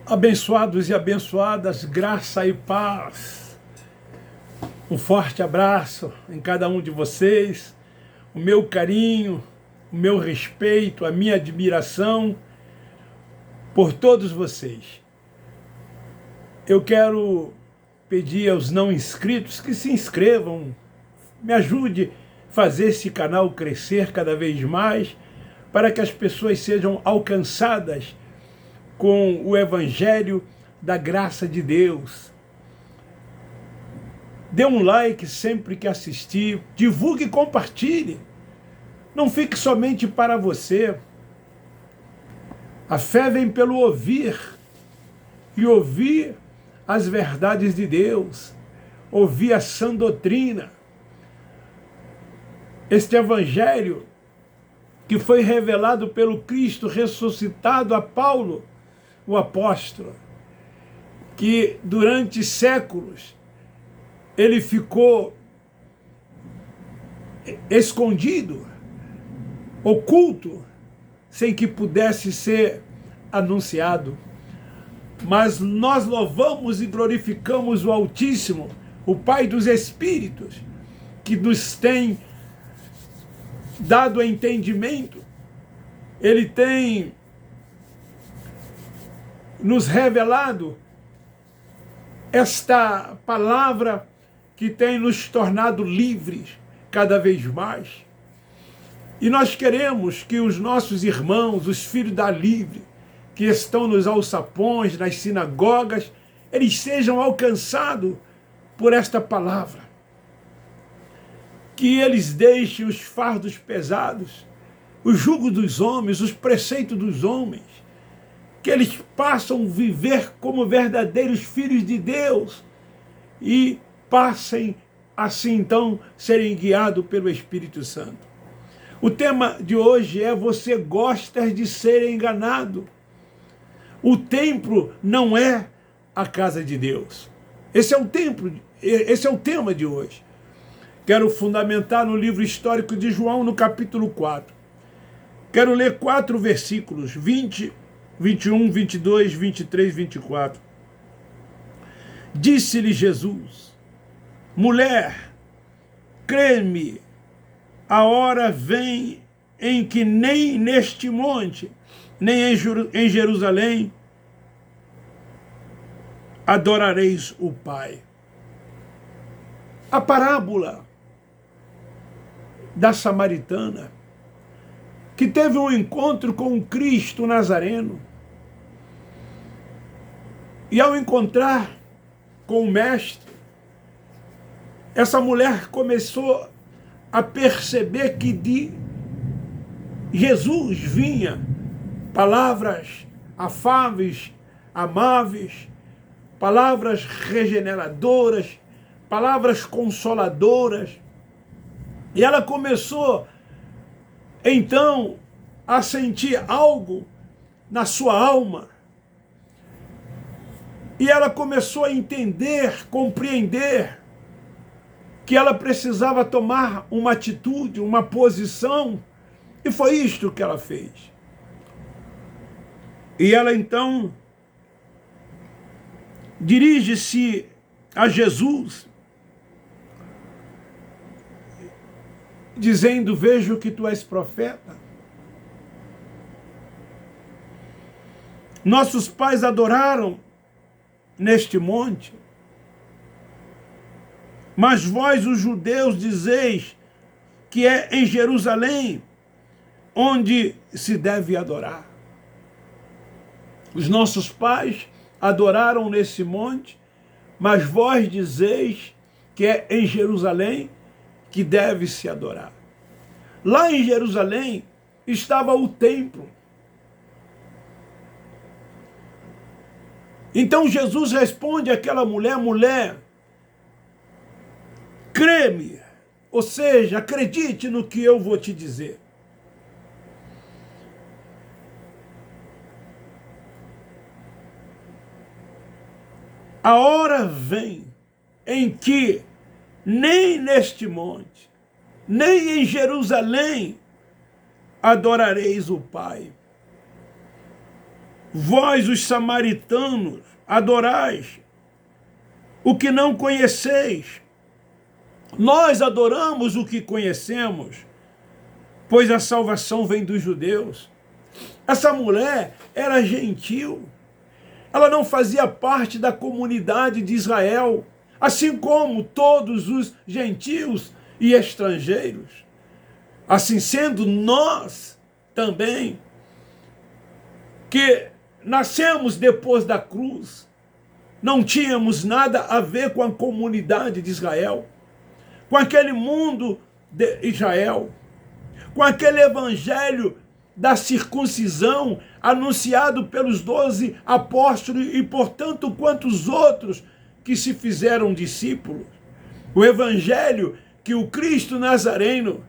Abençoados e abençoadas, graça e paz. Um forte abraço em cada um de vocês, o meu carinho, o meu respeito, a minha admiração por todos vocês. Eu quero pedir aos não inscritos que se inscrevam, me ajude a fazer esse canal crescer cada vez mais, para que as pessoas sejam alcançadas com o Evangelho da graça de Deus. Dê um like sempre que assistir, divulgue e compartilhe. Não fique somente para você. A fé vem pelo ouvir, e ouvir as verdades de Deus, ouvir a sã doutrina. Este Evangelho que foi revelado pelo Cristo ressuscitado a Paulo, o apóstolo, que durante séculos ele ficou escondido, oculto, sem que pudesse ser anunciado. Mas nós louvamos e glorificamos o Altíssimo, o Pai dos Espíritos, que nos tem dado entendimento. Ele tem nos revelado esta palavra que tem nos tornado livres cada vez mais. E nós queremos que os nossos irmãos, os filhos da livre, que estão nos alçapões, nas sinagogas, eles sejam alcançados por esta palavra. Que eles deixem os fardos pesados, o jugo dos homens, os preceitos dos homens, que eles passam a viver como verdadeiros filhos de Deus e passem, assim então, serem guiados pelo Espírito Santo. O tema de hoje é: você gosta de ser enganado? O templo não é a casa de Deus. Esse é o tema de hoje. Quero fundamentar no livro histórico de João, no capítulo 4. Quero ler 4 versículos, 20, 21, 22, 23, 24. Disse-lhe Jesus: mulher, crê-me, a hora vem em que nem neste monte, nem em Jerusalém, adorareis o Pai. A parábola da samaritana, que teve um encontro com o Cristo Nazareno, e ao encontrar com o Mestre, essa mulher começou a perceber que de Jesus vinha palavras afáveis, amáveis, palavras regeneradoras, palavras consoladoras. E ela começou, então, a sentir algo na sua alma. E ela começou a entender, compreender, que ela precisava tomar uma atitude, uma posição, e foi isto que ela fez. E ela então dirige-se a Jesus, dizendo: vejo que tu és profeta. Nossos pais adoraram neste monte, mas vós, os judeus, dizeis que é em Jerusalém onde se deve adorar. Os nossos pais adoraram nesse monte, mas vós dizeis que é em Jerusalém que deve se adorar. Lá em Jerusalém estava o templo. Então Jesus responde àquela mulher: mulher, crê-me, ou seja, acredite no que eu vou te dizer. A hora vem em que nem neste monte, nem em Jerusalém adorareis o Pai. vós os samaritanos adorais o que não conheceis. Nós adoramos o que conhecemos, pois a salvação vem dos judeus. Essa mulher era gentil. Ela não fazia parte da comunidade de Israel, assim como todos os gentios e estrangeiros. Assim sendo, nós também, que nascemos depois da cruz, não tínhamos nada a ver com a comunidade de Israel, com aquele mundo de Israel, com aquele evangelho da circuncisão anunciado pelos 12 apóstolos e por tanto quantos outros que se fizeram discípulos. O evangelho que o Cristo Nazareno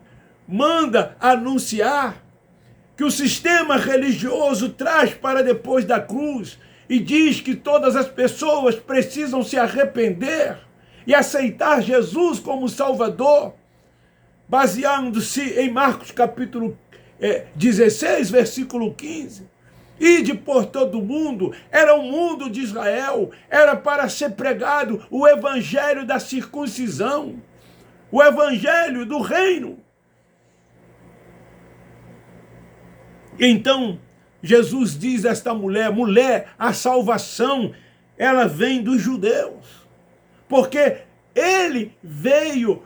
manda anunciar, que o sistema religioso traz para depois da cruz e diz que todas as pessoas precisam se arrepender e aceitar Jesus como Salvador, baseando-se em Marcos capítulo 16, versículo 15. Ide por todo o mundo, era o mundo de Israel, era para ser pregado o evangelho da circuncisão, o evangelho do reino. Então, Jesus diz a esta mulher, mulher, a salvação, ela vem dos judeus, porque ele veio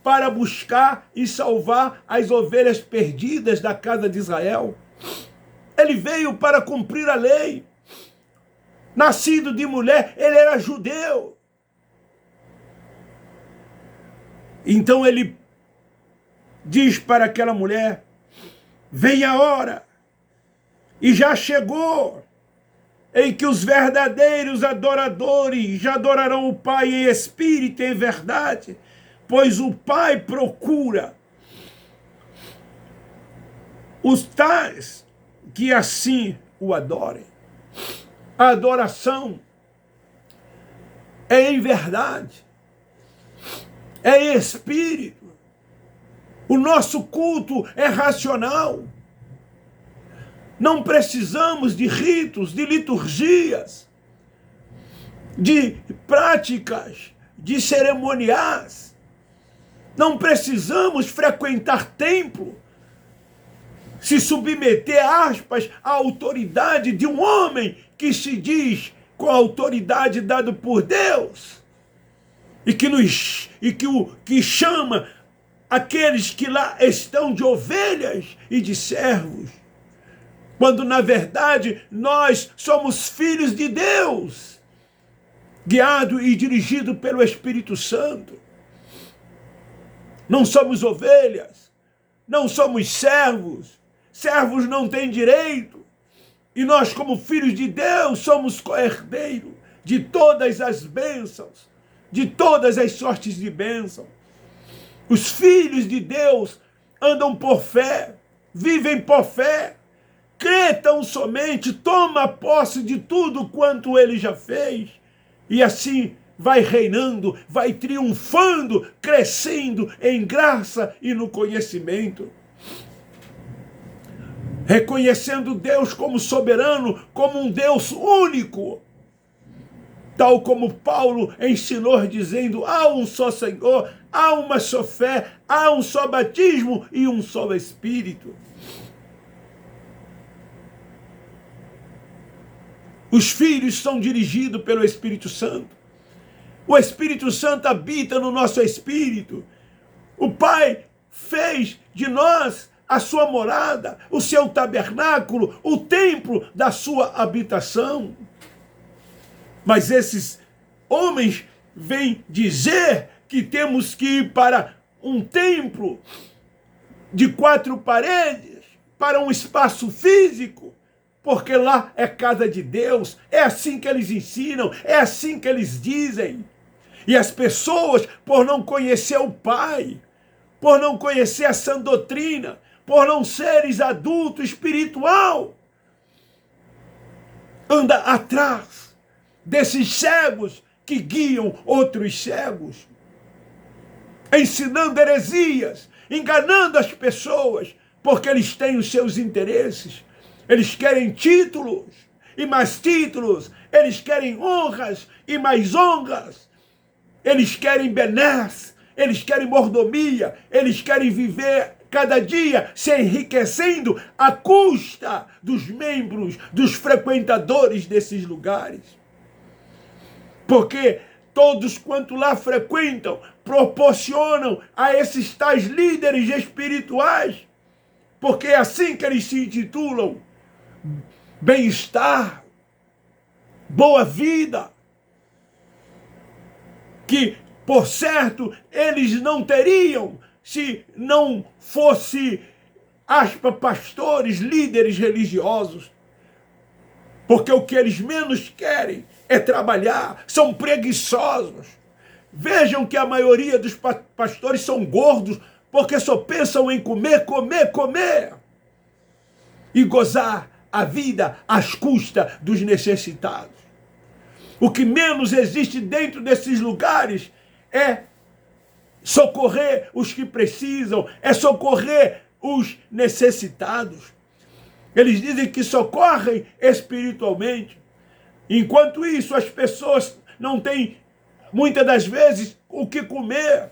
para buscar e salvar as ovelhas perdidas da casa de Israel. Ele veio para cumprir a lei. Nascido de mulher, ele era judeu. Então ele diz para aquela mulher, vem a hora, e já chegou, em que os verdadeiros adoradores já adorarão o Pai em espírito e em verdade, pois o Pai procura os tais que assim o adorem. A adoração é em verdade, é em espírito. O nosso culto é racional. Não precisamos de ritos, de liturgias, de práticas, de cerimoniais. Não precisamos frequentar templo, se submeter, aspas, à autoridade de um homem que se diz com a autoridade dada por Deus e que chama aqueles que lá estão de ovelhas e de servos, quando na verdade nós somos filhos de Deus, guiado e dirigido pelo Espírito Santo. Não somos ovelhas, não somos servos, servos não têm direito, e nós como filhos de Deus somos co-herdeiros de todas as bênçãos, de todas as sortes de bênção. Os filhos de Deus andam por fé, vivem por fé, crê tão somente, toma posse de tudo quanto ele já fez, e assim vai reinando, vai triunfando, crescendo em graça e no conhecimento. Reconhecendo Deus como soberano, como um Deus único, tal como Paulo ensinou dizendo, há um só Senhor, há uma só fé, há um só batismo e um só Espírito. Os filhos são dirigidos pelo Espírito Santo. O Espírito Santo habita no nosso espírito. O Pai fez de nós a sua morada, o seu tabernáculo, o templo da sua habitação. Mas esses homens vêm dizer que temos que ir para um templo de 4 paredes, para um espaço físico, porque lá é casa de Deus. É assim que eles ensinam, é assim que eles dizem. E as pessoas, por não conhecer o Pai, por não conhecer a sã doutrina, por não seres adulto espiritual, anda atrás desses cegos que guiam outros cegos, ensinando heresias, enganando as pessoas, porque eles têm os seus interesses. Eles querem títulos, e mais títulos, eles querem honras e mais honras, eles querem benesse, eles querem mordomia, eles querem viver cada dia se enriquecendo à custa dos membros, dos frequentadores desses lugares. Porque todos quanto lá frequentam proporcionam a esses tais líderes espirituais, porque é assim que eles se intitulam: bem-estar, boa vida, que, por certo, eles não teriam se não fosse, aspas, pastores, líderes religiosos. Porque o que eles menos querem é trabalhar, são preguiçosos. Vejam que a maioria dos pastores são gordos, porque só pensam em comer, comer, comer. E gozar a vida às custas dos necessitados. O que menos existe dentro desses lugares é socorrer os que precisam, é socorrer os necessitados. Eles dizem que socorrem espiritualmente. Enquanto isso, as pessoas não têm, muitas das vezes, o que comer.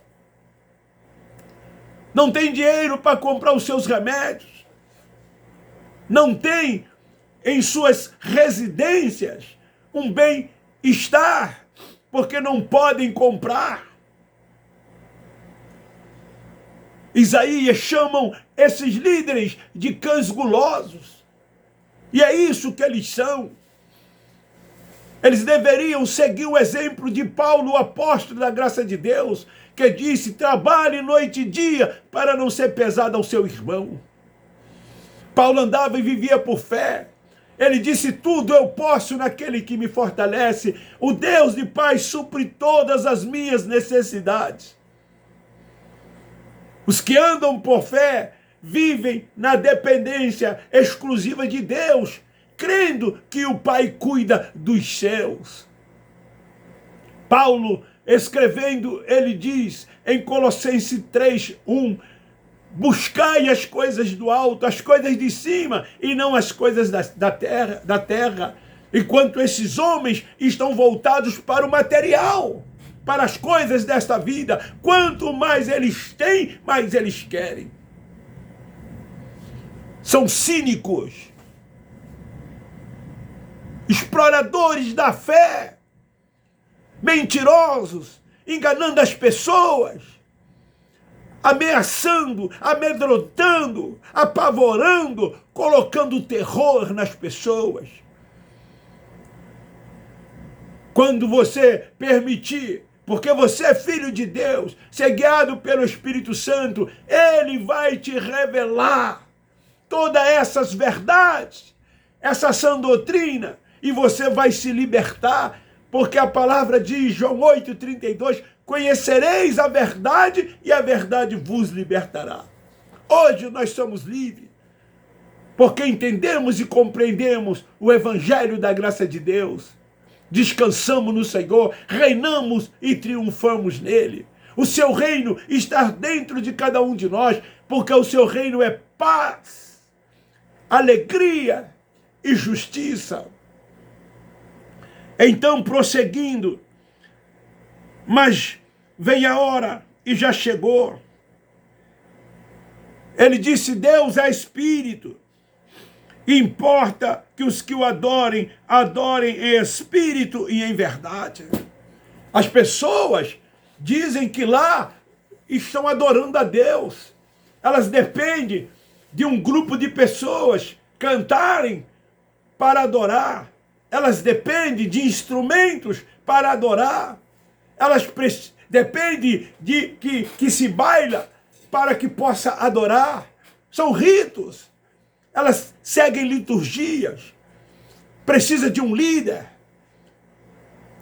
Não tem dinheiro para comprar os seus remédios. Não tem em suas residências um bem-estar, porque não podem comprar. Isaías chamam esses líderes de cães gulosos. E é isso que eles são. Eles deveriam seguir o exemplo de Paulo, o apóstolo da graça de Deus, que disse: trabalhe noite e dia para não ser pesado ao seu irmão. Paulo andava e vivia por fé. Ele disse: tudo eu posso naquele que me fortalece. O Deus de paz supre todas as minhas necessidades. Os que andam por fé vivem na dependência exclusiva de Deus, crendo que o Pai cuida dos céus. Paulo, escrevendo, ele diz em Colossenses 3:1, buscai as coisas do alto, as coisas de cima, e não as coisas da terra, enquanto esses homens estão voltados para o material, para as coisas desta vida. Quanto mais eles têm, mais eles querem. São cínicos, exploradores da fé, mentirosos, enganando as pessoas, ameaçando, amedrontando, apavorando, colocando terror nas pessoas. Quando você permitir, porque você é filho de Deus, ser guiado pelo Espírito Santo, Ele vai te revelar todas essas verdades, essa sã doutrina, e você vai se libertar, porque a palavra diz, João 8:32, conhecereis a verdade e a verdade vos libertará. Hoje nós somos livres, porque entendemos e compreendemos o Evangelho da graça de Deus. Descansamos no Senhor, reinamos e triunfamos nele. O seu reino está dentro de cada um de nós, porque o seu reino é paz, alegria e justiça. Então, prosseguindo, mas vem a hora, e já chegou. Ele disse: Deus é Espírito. Importa que os que o adorem, adorem em espírito e em verdade. As pessoas dizem que lá estão adorando a Deus. Elas dependem de um grupo de pessoas cantarem para adorar. Elas dependem de instrumentos para adorar. Elas dependem de que se baila para que possa adorar. São ritos. Elas seguem liturgias. Precisa de um líder.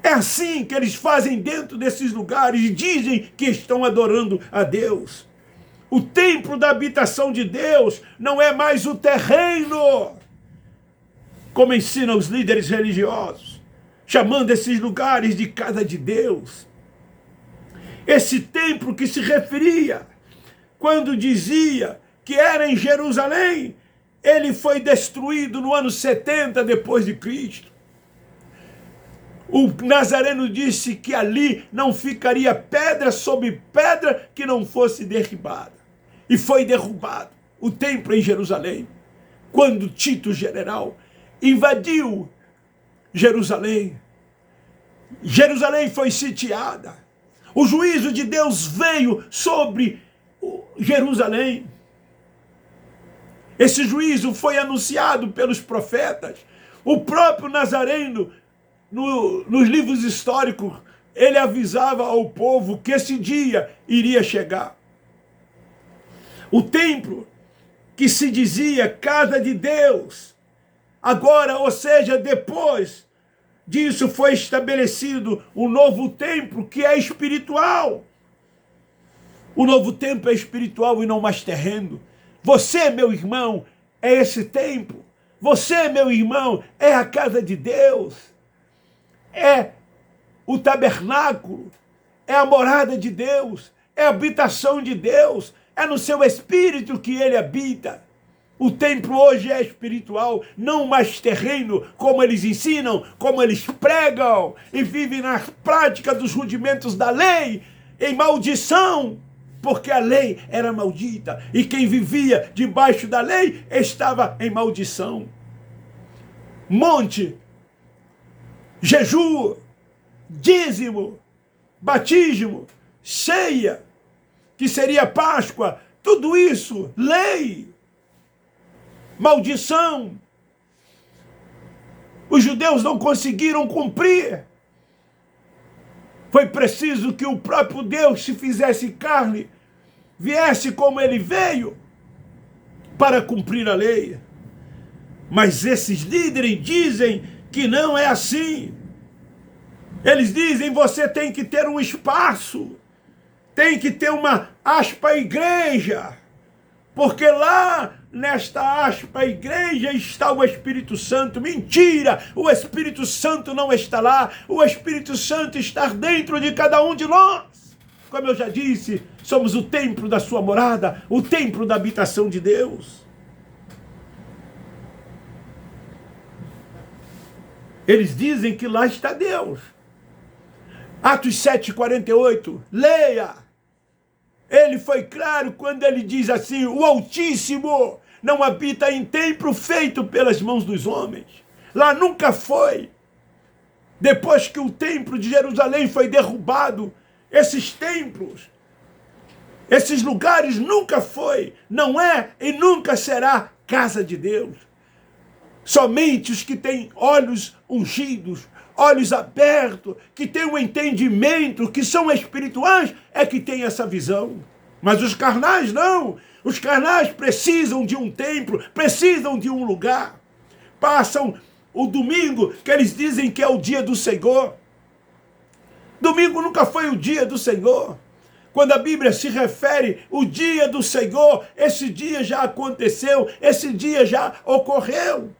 É assim que eles fazem dentro desses lugares e dizem que estão adorando a Deus. O templo da habitação de Deus não é mais o terreno, como ensinam os líderes religiosos, chamando esses lugares de casa de Deus. Esse templo que se referia, quando dizia que era em Jerusalém, ele foi destruído no ano 70 depois de Cristo. O Nazareno disse que ali não ficaria pedra sobre pedra que não fosse derribada. E foi derrubado o templo em Jerusalém, quando Tito, general, invadiu Jerusalém. Jerusalém foi sitiada. O juízo de Deus veio sobre Jerusalém. Esse juízo foi anunciado pelos profetas. O próprio Nazareno, nos livros históricos, ele avisava ao povo que esse dia iria chegar. O templo, que se dizia casa de Deus, agora, ou seja, depois disso foi estabelecido um novo templo que é espiritual. O novo templo é espiritual e não mais terreno. Você, meu irmão, é esse templo. Você, meu irmão, é a casa de Deus. É o tabernáculo. É a morada de Deus. É a habitação de Deus. É no seu espírito que ele habita. O templo hoje é espiritual, não mais terreno, como eles ensinam, como eles pregam, e vivem na prática dos rudimentos da lei, em maldição, porque a lei era maldita, e quem vivia debaixo da lei estava em maldição. Monte, jejum, dízimo, batismo, ceia, que seria Páscoa, tudo isso, lei, maldição. Os judeus não conseguiram cumprir. Foi preciso que o próprio Deus se fizesse carne, viesse como ele veio, para cumprir a lei. Mas esses líderes dizem que não é assim. Eles dizem: você tem que ter um espaço, tem que ter uma aspa igreja, porque lá nesta aspa igreja está o Espírito Santo. Mentira! O Espírito Santo não está lá. O Espírito Santo está dentro de cada um de nós. Como eu já disse, somos o templo da sua morada, o templo da habitação de Deus. Eles dizem que lá está Deus. Atos 7:48, leia. Ele foi claro quando ele diz assim: o Altíssimo não habita em templo feito pelas mãos dos homens. Lá nunca foi. Depois que o templo de Jerusalém foi derrubado, esses templos, esses lugares nunca foi, não é e nunca será casa de Deus. Somente os que têm olhos ungidos, olhos abertos, que têm um entendimento, que são espirituais, é que têm essa visão. Mas os carnais não. Os carnais precisam de um templo, precisam de um lugar. Passam o domingo, que eles dizem que é o dia do Senhor. Domingo nunca foi o dia do Senhor. Quando a Bíblia se refere ao dia do Senhor, esse dia já aconteceu, esse dia já ocorreu.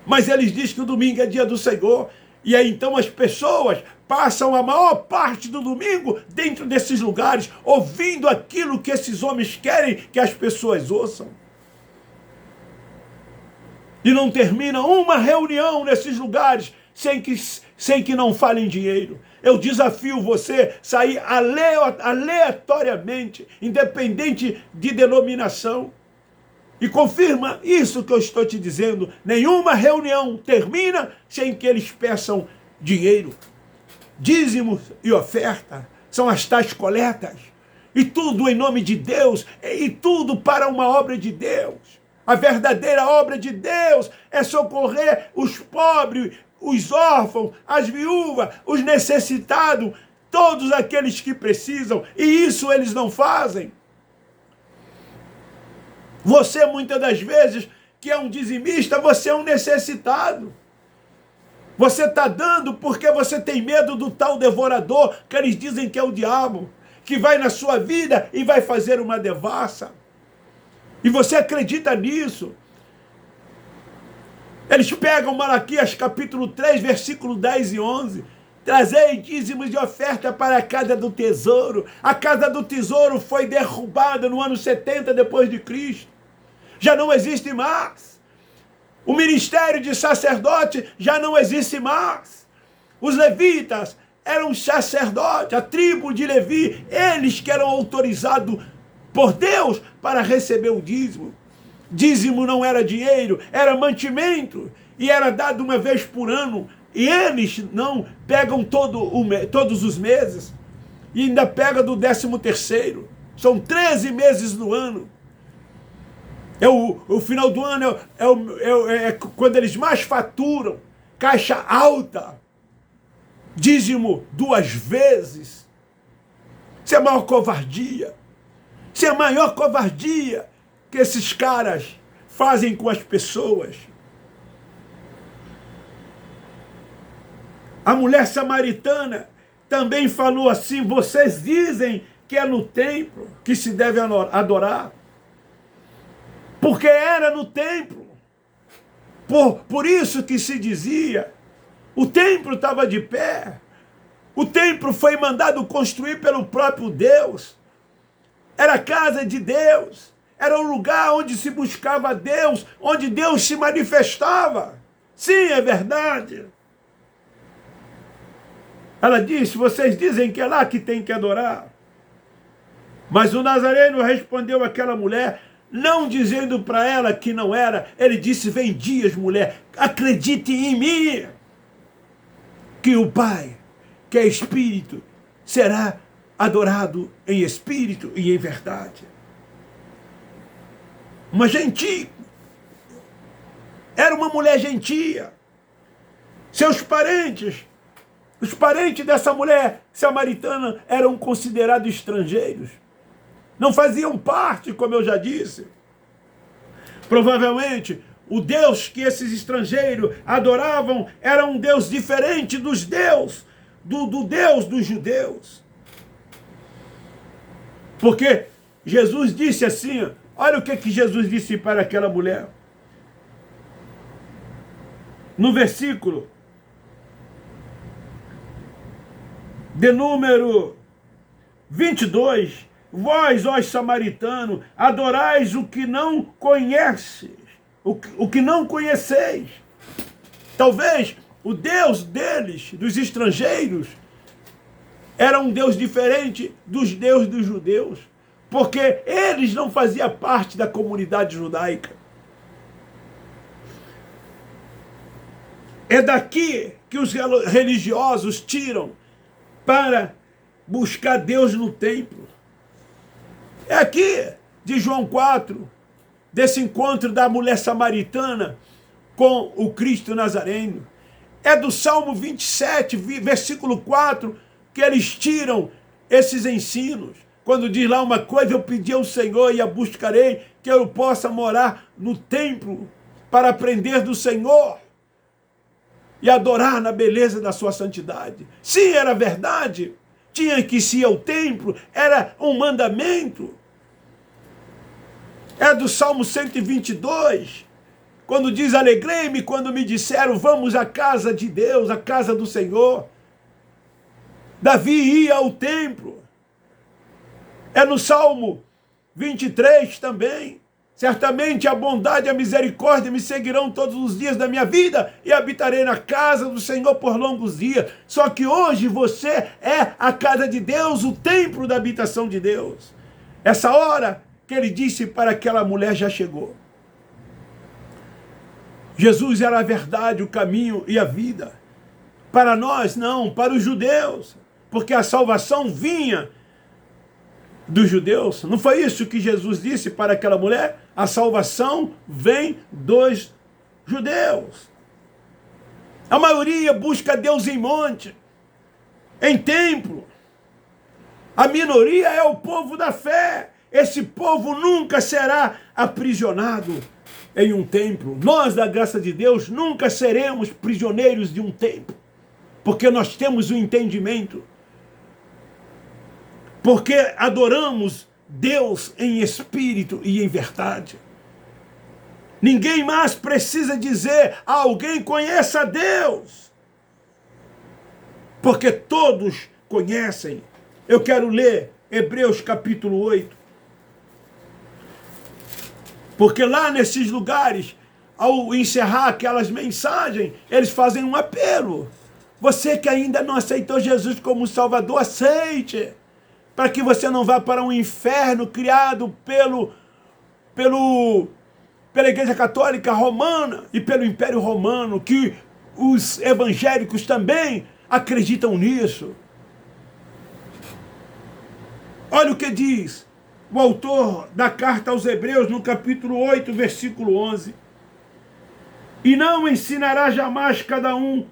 Mas eles dizem que o domingo é dia do Senhor. E aí então as pessoas passam a maior parte do domingo dentro desses lugares, ouvindo aquilo que esses homens querem que as pessoas ouçam. E não termina uma reunião nesses lugares sem que não falem dinheiro. Eu desafio você a sair aleatoriamente, independente de denominação. E confirma isso que eu estou te dizendo. Nenhuma reunião termina sem que eles peçam dinheiro. Dízimos e oferta são as tais coletas. E tudo em nome de Deus. E tudo para uma obra de Deus. A verdadeira obra de Deus é socorrer os pobres, os órfãos, as viúvas, os necessitados, todos aqueles que precisam. E isso eles não fazem. Você, muitas das vezes, que é um dizimista, você é um necessitado. Você está dando porque você tem medo do tal devorador, que eles dizem que é o diabo, que vai na sua vida e vai fazer uma devassa. E você acredita nisso. Eles pegam Malaquias capítulo 3, versículo 10 e 11. Trazei dízimos de oferta para a casa do tesouro. A casa do tesouro foi derrubada no ano 70 depois de Cristo. já não existe mais. O ministério de sacerdote já não existe mais. Os levitas eram sacerdotes, a tribo de Levi, eles que eram autorizados por Deus para receber o dízimo. Dízimo não era dinheiro, era mantimento, e era dado uma vez por ano. E eles não pegam todos os meses, e ainda pega do 13º. São 13 meses no ano. O final do ano é quando eles mais faturam, caixa alta, dízimo 2 vezes. Isso é a maior covardia. Isso é a maior covardia que esses caras fazem com as pessoas. A mulher samaritana também falou assim: vocês dizem que é no templo que se deve adorar. Porque era no templo. Por isso que se dizia, o templo estava de pé. O templo foi mandado construir pelo próprio Deus. Era a casa de Deus. Era o lugar onde se buscava Deus, onde Deus se manifestava. Sim, é verdade. Ela disse: vocês dizem que é lá que tem que adorar. Mas o Nazareno respondeu àquela mulher, não dizendo para ela que não era. Ele disse: vem dias, mulher, acredite em mim, que o Pai, que é Espírito, será adorado em espírito e em verdade. Uma gentia. Era uma mulher gentia. Seus parentes, os parentes dessa mulher samaritana, eram considerados estrangeiros. Não faziam parte, como eu já disse. Provavelmente, o Deus que esses estrangeiros adoravam era um Deus diferente dos Deus, do Deus dos judeus. Porque Jesus disse assim, olha o que Jesus disse para aquela mulher. No versículo de número 22, vós, ó samaritano, adorais o que não conheces, o que não conheceis. Talvez o Deus deles, dos estrangeiros, era um Deus diferente dos deuses dos judeus, porque eles não faziam parte da comunidade judaica. É daqui que os religiosos tiram para buscar Deus no templo. É aqui de João 4, desse encontro da mulher samaritana com o Cristo Nazareno. É do Salmo 27, versículo 4, que eles tiram esses ensinos. Quando diz lá uma coisa, eu pedi ao Senhor e a buscarei, que eu possa morar no templo para aprender do Senhor e adorar na beleza da sua santidade. Sim, era verdade. Tinha que ir ao templo, era um mandamento. É do Salmo 122, quando diz, alegrei-me quando me disseram, vamos à casa de Deus, à casa do Senhor. Davi ia ao templo. É no Salmo 23 também. Certamente a bondade e a misericórdia me seguirão todos os dias da minha vida e habitarei na casa do Senhor por longos dias. Só que hoje você é a casa de Deus, o templo da habitação de Deus. Essa hora que ele disse para aquela mulher já chegou. Jesus era a verdade, o caminho e a vida. Para nós não, para os judeus, porque a salvação vinha dos judeus. Não foi isso que Jesus disse para aquela mulher? A salvação vem dos judeus. A maioria busca Deus em monte, em templo. A minoria é o povo da fé. Esse povo nunca será aprisionado em um templo. Nós, da graça de Deus, nunca seremos prisioneiros de um templo, porque nós temos o entendimento. Porque adoramos Deus em espírito e em verdade. Ninguém mais precisa dizer a alguém, conheça Deus, porque todos conhecem. Eu quero ler Hebreus capítulo 8. Porque lá nesses lugares, ao encerrar aquelas mensagens, eles fazem um apelo. Você que ainda não aceitou Jesus como Salvador, aceite. Para que você não vá para um inferno criado pela Igreja Católica Romana e pelo Império Romano, que os evangélicos também acreditam nisso. Olha o que diz o autor da carta aos Hebreus, no capítulo 8, versículo 11. E não ensinará jamais cada um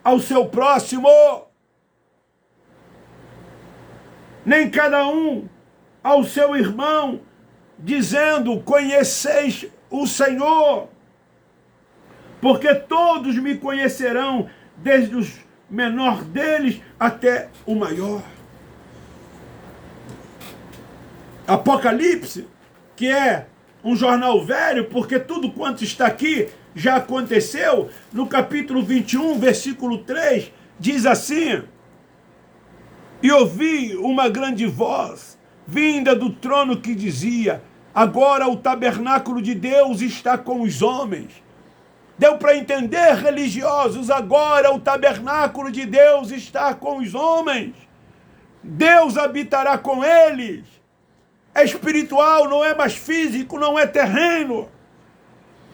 ao seu próximo, nem cada um ao seu irmão, dizendo, conheceis o Senhor, porque todos me conhecerão, desde o menor deles até o maior. Apocalipse, que é um jornal velho, porque tudo quanto está aqui já aconteceu, no capítulo 21, versículo 3, diz assim: e ouvi uma grande voz, vinda do trono, que dizia, agora o tabernáculo de Deus está com os homens. Deu para entender, religiosos, agora o tabernáculo de Deus está com os homens. Deus habitará com eles. É espiritual, não é mais físico, não é terreno.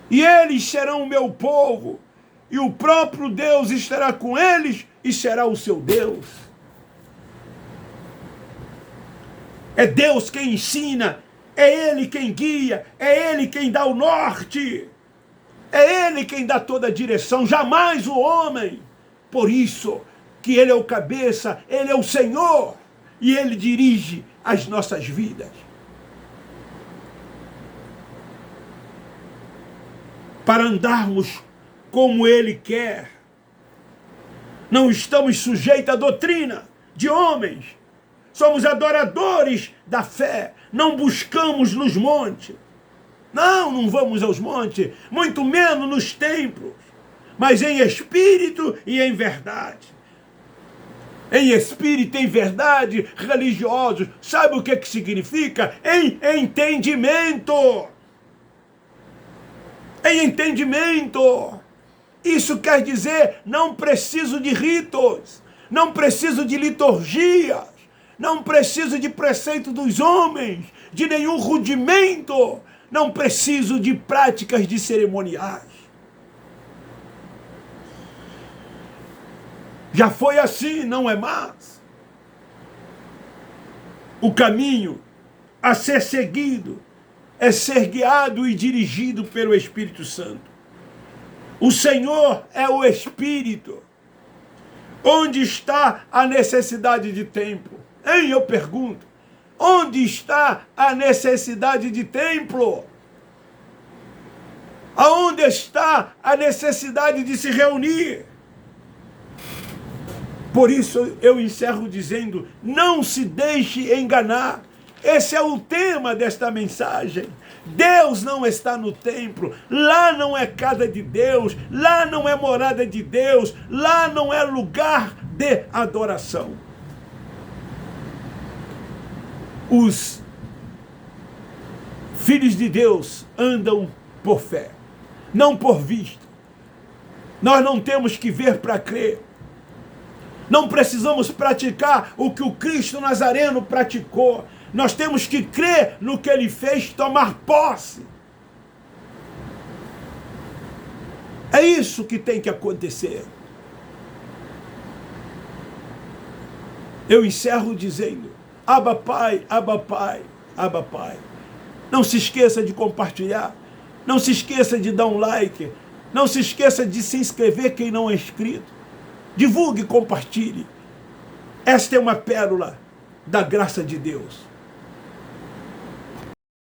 E eles serão o meu povo, e o próprio Deus estará com eles e será o seu Deus. É Deus quem ensina, é Ele quem guia, é Ele quem dá o norte, é Ele quem dá toda a direção, jamais o homem. Por isso que Ele é o cabeça, Ele é o Senhor, e Ele dirige as nossas vidas. Para andarmos como Ele quer. Não estamos sujeitos à doutrina de homens. Somos adoradores da fé. Não buscamos nos montes. Não vamos aos montes. Muito menos nos templos. Mas em espírito e em verdade. Em espírito e em verdade, religiosos. Sabe o que significa? Em entendimento. Em entendimento. Isso quer dizer, não preciso de ritos, não preciso de liturgias, não preciso de preceito dos homens, de nenhum rudimento, não preciso de práticas de cerimoniais. Já foi assim, não é mais. O caminho a ser seguido é ser guiado e dirigido pelo Espírito Santo. O Senhor é o Espírito. Onde está a necessidade de templo? Hein, eu pergunto. Onde está a necessidade de templo? Aonde está a necessidade de se reunir? Por isso eu encerro dizendo, não se deixe enganar. Esse é o tema desta mensagem. Deus não está no templo, lá não é casa de Deus, lá não é morada de Deus, lá não é lugar de adoração. Os filhos de Deus andam por fé, não por vista. Nós não temos que ver para crer. Não precisamos praticar o que o Cristo Nazareno praticou. Nós temos que crer no que Ele fez, tomar posse. É isso que tem que acontecer. Eu encerro dizendo, Abba Pai, Abba Pai, Abba Pai. Não se esqueça de compartilhar. Não se esqueça de dar um like. Não se esqueça de se inscrever quem não é inscrito. Divulgue e compartilhe. Esta é uma pérola da graça de Deus.